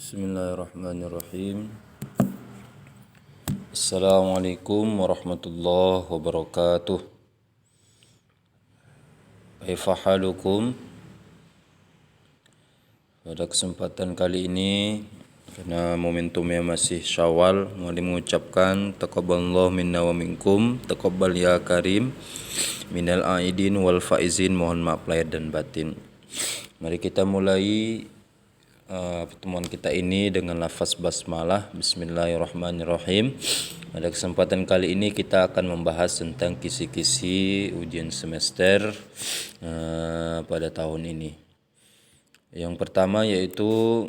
Bismillahirrahmanirrahim. Assalamualaikum warahmatullahi wabarakatuh. Kaifa halukum? Pada kesempatan kali ini, karena momentumnya masih Syawal, mau mengucapkan taqabbalallahu minna wa minkum, taqabbal ya karim, minal aidin wal faizin, mohon maaf lahir dan batin. Mari kita mulai pertemuan kita ini dengan lafaz basmalah. Bismillahirrahmanirrahim. Pada kesempatan kali ini kita akan membahas tentang kisi-kisi ujian semester pada tahun ini. Yang pertama yaitu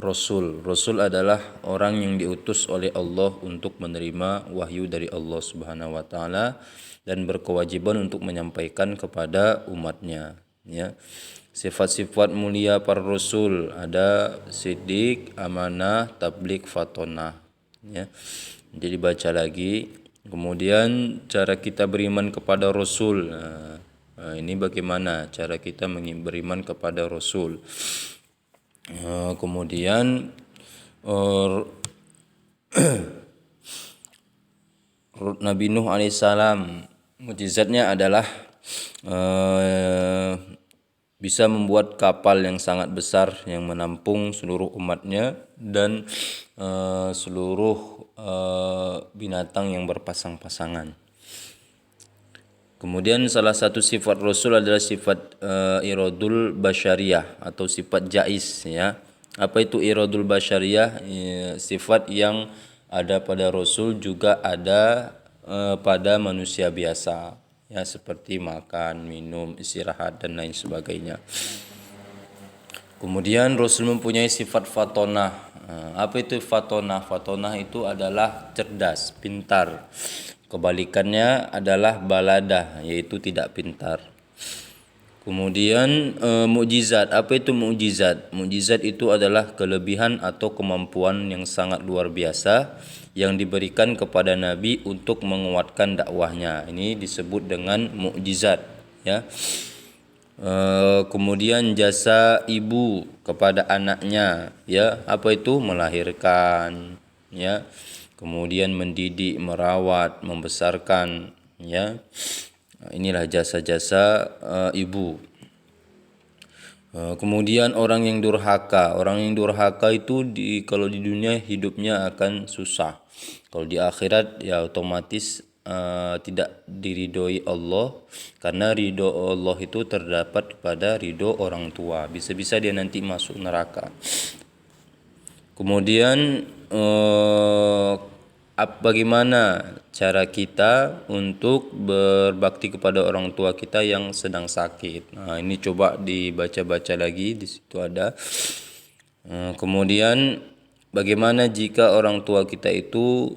Rasul. Rasul adalah orang yang diutus oleh Allah untuk menerima wahyu dari Allah Subhanahu wa taala dan berkewajiban untuk menyampaikan kepada umatnya, ya. Sifat-sifat mulia para rasul ada siddiq, amanah, tabligh, fatonah, ya. Jadi baca lagi. Kemudian cara kita beriman kepada rasul. Ini bagaimana cara kita beriman kepada rasul. Kemudian Nabi Nuh alaihissalam, mukjizatnya adalah bisa membuat kapal yang sangat besar yang menampung seluruh umatnya dan seluruh binatang yang berpasang-pasangan. Kemudian salah satu sifat Rasul adalah sifat iradul basyariyah atau sifat jais, ya. Apa itu iradul basyariyah? Sifat yang ada pada Rasul juga ada pada manusia biasa, ya, seperti makan, minum, istirahat dan lain sebagainya. Kemudian Rasul mempunyai sifat fatonah. Apa itu fatonah? Fatonah itu adalah cerdas, pintar. Kebalikannya adalah baladah, yaitu tidak pintar. Kemudian mukjizat. Apa itu mukjizat? Mukjizat itu adalah kelebihan atau kemampuan yang sangat luar biasa yang diberikan kepada Nabi untuk menguatkan dakwahnya. Ini disebut dengan mukjizat, ya. Kemudian jasa ibu kepada anaknya, ya. Apa itu? Melahirkan, ya. Kemudian mendidik, merawat, membesarkan, ya. Inilah jasa-jasa ibu. Kemudian orang yang durhaka. Orang yang durhaka itu kalau di dunia hidupnya akan susah. Kalau di akhirat ya otomatis tidak diridhoi Allah, karena ridho Allah itu terdapat pada ridho orang tua. Bisa-bisa dia nanti masuk neraka. Kemudian bagaimana cara kita untuk berbakti kepada orang tua kita yang sedang sakit. Nah, ini coba dibaca-baca lagi, di situ ada. Kemudian bagaimana jika orang tua kita itu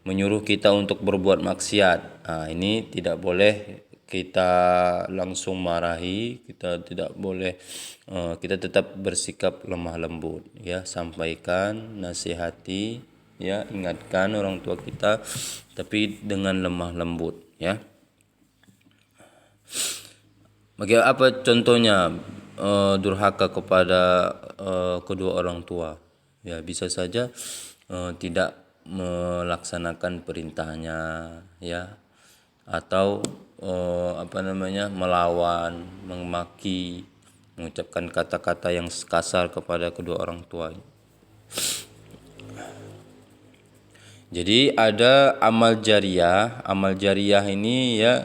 menyuruh kita untuk berbuat maksiat. Nah, ini tidak boleh kita langsung marahi, kita tidak boleh, kita tetap bersikap lemah lembut, ya, sampaikan, nasihati, ya, ingatkan orang tua kita, tapi dengan lemah lembut, ya. Bagaimana, apa contohnya durhaka kepada kedua orang tua? Ya, bisa saja tidak melaksanakan perintahnya, ya, atau melawan, memaki, mengucapkan kata-kata yang kasar kepada kedua orang tua. Jadi ada amal jariyah. Amal jariyah ini, ya,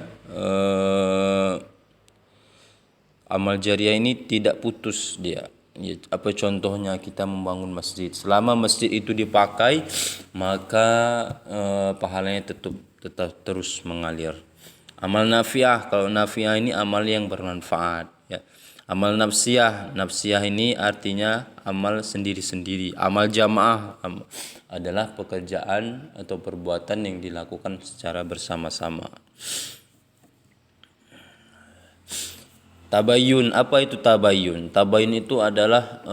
amal jariyah ini tidak putus dia. Ya, apa contohnya? Kita membangun masjid. Selama masjid itu dipakai, maka pahalanya tetap terus mengalir. Amal nafiah. Kalau nafiah ini amal yang bermanfaat, ya. Amal nafsiyah. Nafsiyah ini artinya amal sendiri-sendiri. Amal jamaah adalah pekerjaan atau perbuatan yang dilakukan secara bersama-sama. Tabayun. Apa itu tabayun? Tabayun itu adalah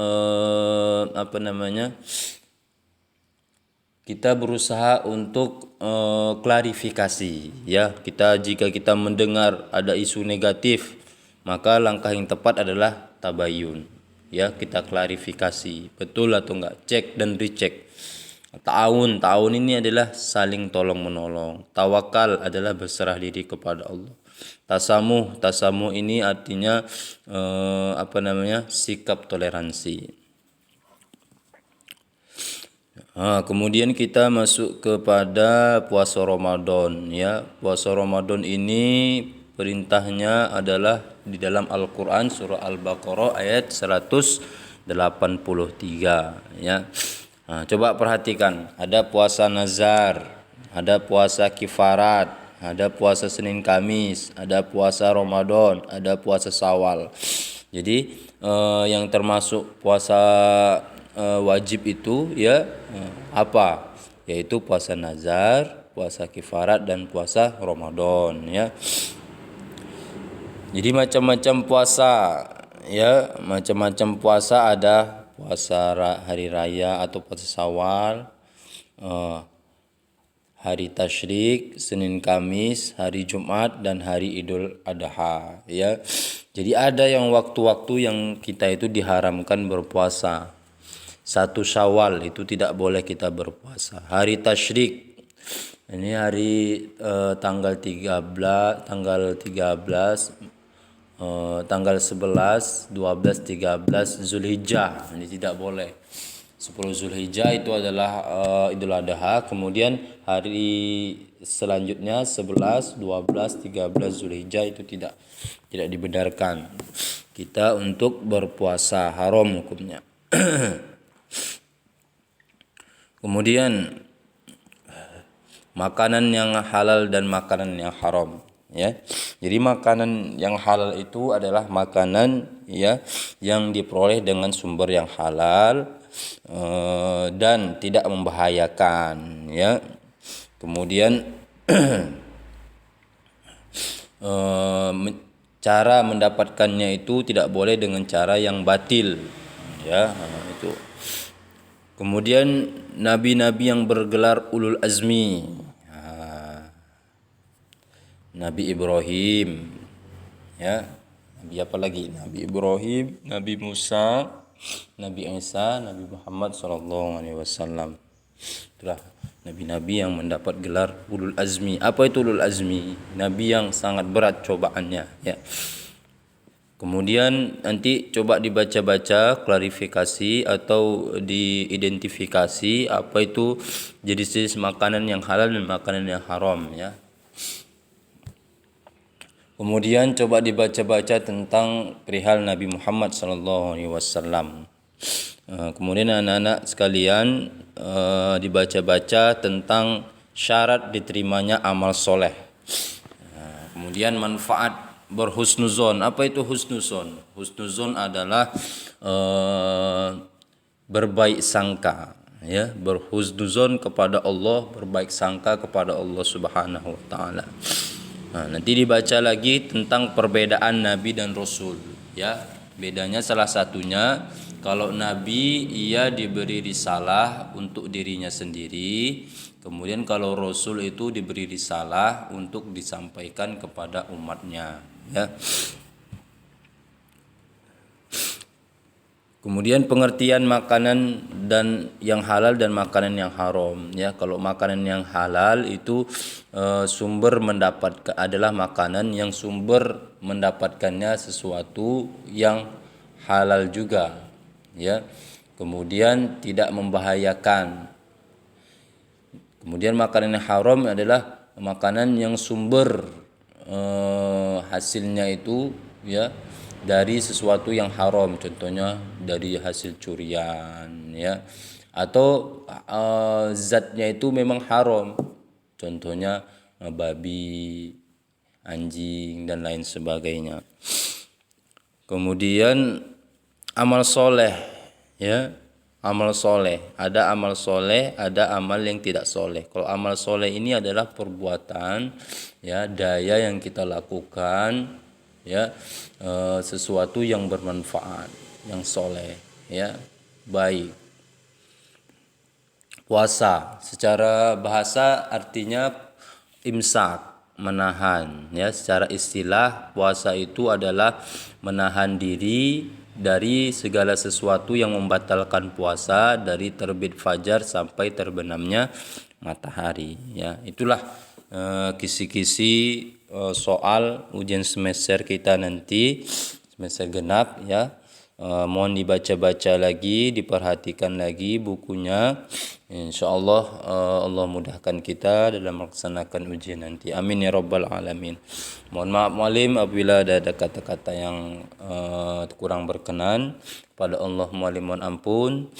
kita berusaha untuk klarifikasi, ya. Jika kita mendengar ada isu negatif, maka langkah yang tepat adalah tabayun, ya kita klarifikasi betul atau enggak, cek dan recheck. Ta'awun ini adalah saling tolong menolong. Tawakal adalah berserah diri kepada Allah. Tasamuh ini artinya sikap toleransi. Kemudian kita masuk kepada puasa Ramadan, ya. Puasa Ramadan ini perintahnya adalah di dalam Al-Qur'an surah Al-Baqarah ayat 183, ya. Coba perhatikan, ada puasa nazar, ada puasa kifarat, ada puasa Senin Kamis, ada puasa Ramadan, ada puasa Syawal. Jadi yang termasuk puasa wajib itu ya apa? Yaitu puasa nazar, puasa kifarat dan puasa Ramadan, ya. Jadi macam-macam puasa, ya, macam-macam puasa, ada puasa hari raya atau puasa Syawal, hari tasyrik, Senin Kamis, hari Jumat dan hari Idul Adha, ya. Jadi ada yang waktu-waktu yang kita itu diharamkan berpuasa. 1 Syawal itu tidak boleh kita berpuasa. Hari tasyrik ini hari tanggal 13, tanggal 11, 12, 13 Zulhijjah. Ini tidak boleh. 10 Zulhijjah itu adalah Idul Adha. Kemudian hari selanjutnya 11, 12, 13 Zulhijjah itu tidak dibenarkan kita untuk berpuasa, haram hukumnya. Kemudian makanan yang halal dan makanan yang haram, ya. Jadi makanan yang halal itu adalah makanan, ya, yang diperoleh dengan sumber yang halal dan tidak membahayakan, ya. Kemudian cara mendapatkannya itu tidak boleh dengan cara yang batil, ya. Itu. Kemudian nabi-nabi yang bergelar ulul azmi, Nabi Ibrahim, ya. Nabi apa lagi? Nabi Ibrahim, Nabi Musa, Nabi Isa, Nabi Muhammad SAW. Itulah nabi-nabi yang mendapat gelar ulul azmi. Apa itu ulul azmi? Nabi yang sangat berat cobaannya, ya. Kemudian nanti coba dibaca-baca klarifikasi atau diidentifikasi apa itu jenis-jenis makanan yang halal dan makanan yang haram, ya. Kemudian coba dibaca-baca tentang perihal Nabi Muhammad SAW. Kemudian anak-anak sekalian dibaca-baca tentang syarat diterimanya amal soleh. Kemudian manfaat berhusnuzon. Apa itu husnuzon? Husnuzon adalah berbaik sangka, ya, berhusnuzon kepada Allah, berbaik sangka kepada Allah Subhanahu wa taala. Nanti dibaca lagi tentang perbedaan nabi dan rasul, ya. Bedanya salah satunya kalau nabi ia diberi risalah untuk dirinya sendiri, kemudian kalau rasul itu diberi risalah untuk disampaikan kepada umatnya, ya. Kemudian pengertian makanan dan yang halal dan makanan yang haram, ya. Kalau makanan yang halal itu adalah makanan yang sumber mendapatkannya sesuatu yang halal juga, ya. Kemudian tidak membahayakan. Kemudian makanan yang haram adalah makanan yang sumber hasilnya itu, ya, dari sesuatu yang haram, contohnya dari hasil curian, ya, atau zatnya itu memang haram, contohnya babi, anjing dan lain sebagainya. Kemudian amal soleh, ya, amal soleh, ada amal soleh, ada amal yang tidak soleh. Kalau amal soleh ini adalah perbuatan, ya, daya yang kita lakukan, ya, sesuatu yang bermanfaat, yang soleh, ya, baik. Puasa secara bahasa artinya imsak, menahan, ya. Secara istilah puasa itu adalah menahan diri dari segala sesuatu yang membatalkan puasa dari terbit fajar sampai terbenamnya matahari. Ya, itulah kisi-kisi soal ujian semester kita nanti, semester genap ya. Mohon dibaca-baca lagi, diperhatikan lagi bukunya. Insyaallah Allah mudahkan kita dalam melaksanakan ujian nanti. Amin ya rabbal alamin. Mohon maaf muallim apabila ada kata-kata yang kurang berkenan. Pada Allah muallim mohon ampun.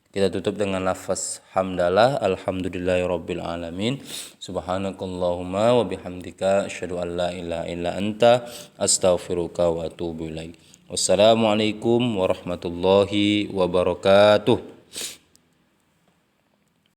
Kita tutup dengan lafaz hamdalah, alhamdulillahirabbil alamin. Subhanakallahumma wa bihamdika asyhadu an la ilaha illa anta astaghfiruka wa atubu ilaik. Wassalamualaikum warahmatullahi wabarakatuh.